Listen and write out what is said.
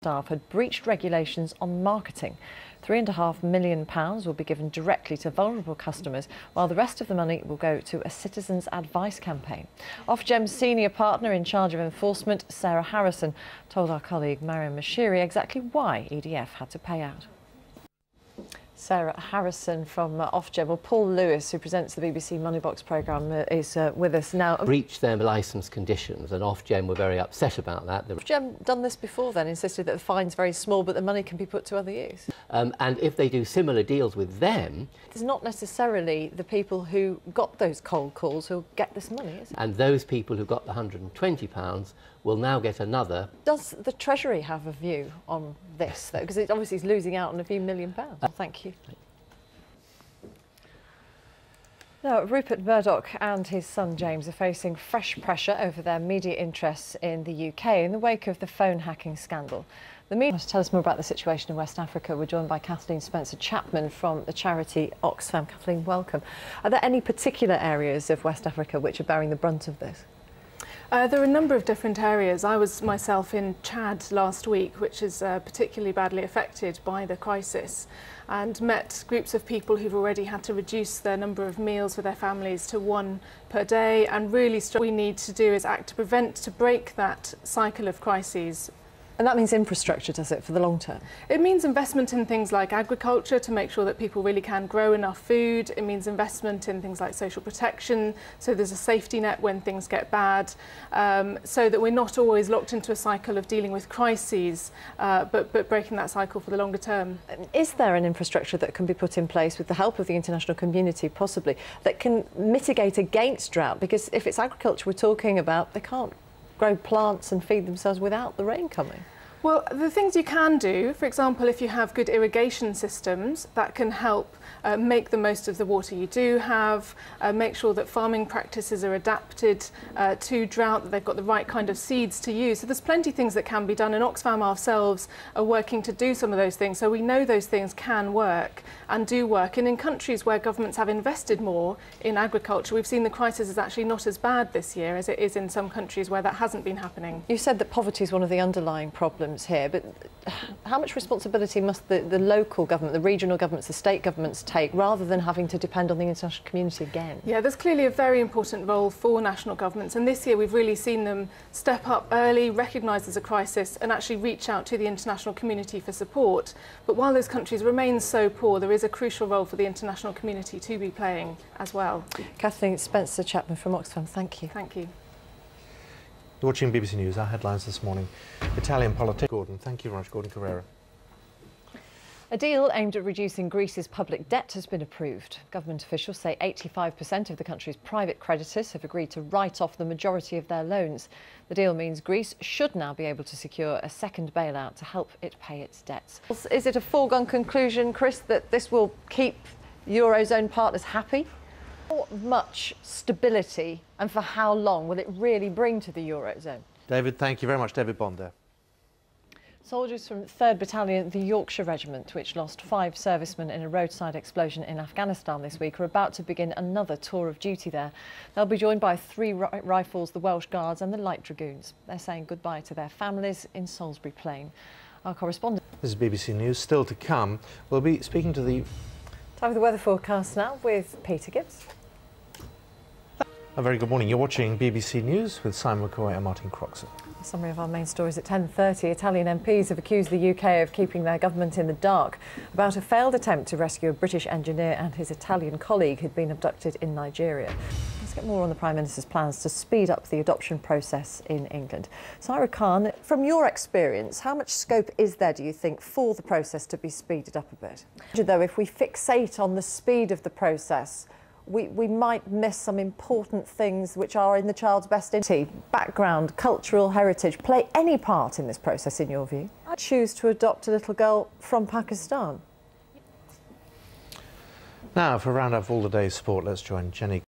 Staff had breached regulations on marketing. £3.5 million will be given directly to vulnerable customers, while the rest of the money will go to a citizens' advice campaign. Ofgem's senior partner in charge of enforcement, Sarah Harrison, told our colleague Mariam Mashiri exactly why EDF had to pay out. Sarah Harrison from Ofgem. Well, Paul Lewis, who presents the BBC Moneybox programme, is with us now. Breached their licence conditions, and Ofgem were very upset about that. Ofgem done this before then, insisted that the fine's very small, but the money can be put to other use. And if they do similar deals with them... It's not necessarily the people who got those cold calls who'll get this money, is it? And those people who got the £120 will now get another. Does the Treasury have a view on this, though? Because it obviously is losing out on a few £1 million. Thank you. Now, Rupert Murdoch and his son James are facing fresh pressure over their media interests in the UK in the wake of the phone hacking scandal. The media... To tell us more about the situation in West Africa, we're joined by Kathleen Spencer-Chapman from the charity Oxfam. Kathleen, welcome. Are there any particular areas of West Africa which are bearing the brunt of this? There are a number of different areas. I was myself in Chad last week, which is particularly badly affected by the crisis, and met groups of people who've already had to reduce their number of meals for their families to 1 per day, and really what we need to do is act to break that cycle of crises. And that means infrastructure, does it, for the long term? It means investment in things like agriculture to make sure that people really can grow enough food. It means investment in things like social protection, so there's a safety net when things get bad, so that we're not always locked into a cycle of dealing with crises, but breaking that cycle for the longer term. Is there an infrastructure that can be put in place with the help of the international community, possibly, that can mitigate against drought? Because if it's agriculture we're talking about, they can't grow plants and feed themselves without the rain coming. Well, the things you can do, for example, if you have good irrigation systems, that can help make the most of the water you do have, make sure that farming practices are adapted to drought, that they've got the right kind of seeds to use. So there's plenty of things that can be done, and Oxfam ourselves are working to do some of those things. So we know those things can work and do work. And in countries where governments have invested more in agriculture, we've seen the crisis is actually not as bad this year as it is in some countries where that hasn't been happening. You said that poverty is one of the underlying problems here, but how much responsibility must the local government, the regional governments, the state governments take, rather than having to depend on the international community again? Yeah, there's clearly a very important role for national governments, and this year we've really seen them step up early, recognise there's a crisis, and actually reach out to the international community for support. But while those countries remain so poor, there is a crucial role for the international community to be playing as well. Kathleen Spencer-Chapman from Oxfam, thank you. Thank you. You're watching BBC News. Our headlines this morning. Italian politics. Gordon, thank you very much, Gordon Carrera. A deal aimed at reducing Greece's public debt has been approved. Government officials say 85% of the country's private creditors have agreed to write off the majority of their loans. The deal means Greece should now be able to secure a second bailout to help it pay its debts. Is it a foregone conclusion, Chris, that this will keep Eurozone partners happy? How much stability and for how long will it really bring to the Eurozone? David, thank you very much. David Bond there. Soldiers from 3rd Battalion, the Yorkshire Regiment, which lost 5 servicemen in a roadside explosion in Afghanistan this week, are about to begin another tour of duty there. They'll be joined by 3 rifles, the Welsh Guards and the Light Dragoons. They're saying goodbye to their families in Salisbury Plain. Our correspondent... This is BBC News. Still to come, we'll be speaking to the... Time for the weather forecast now with Peter Gibbs. A very good morning. You're watching BBC News with Simon McCoy and Martine CROXALL. A summary of our main stories at 10:30. Italian MPs have accused the UK of keeping their government in the dark about a failed attempt to rescue a British engineer and his Italian colleague who'd been abducted in Nigeria. Let's get more on the Prime Minister's plans to speed up the adoption process in England. Saira Khan, from your experience, how much scope is there, do you think, for the process to be speeded up a bit? Though, if we fixate on the speed of the process, we might miss some important things which are in the child's best interest. Background, cultural heritage, play any part in this process, in your view? I choose to adopt a little girl from Pakistan. Now, for a round-up of all the day's sport, let's join Jenny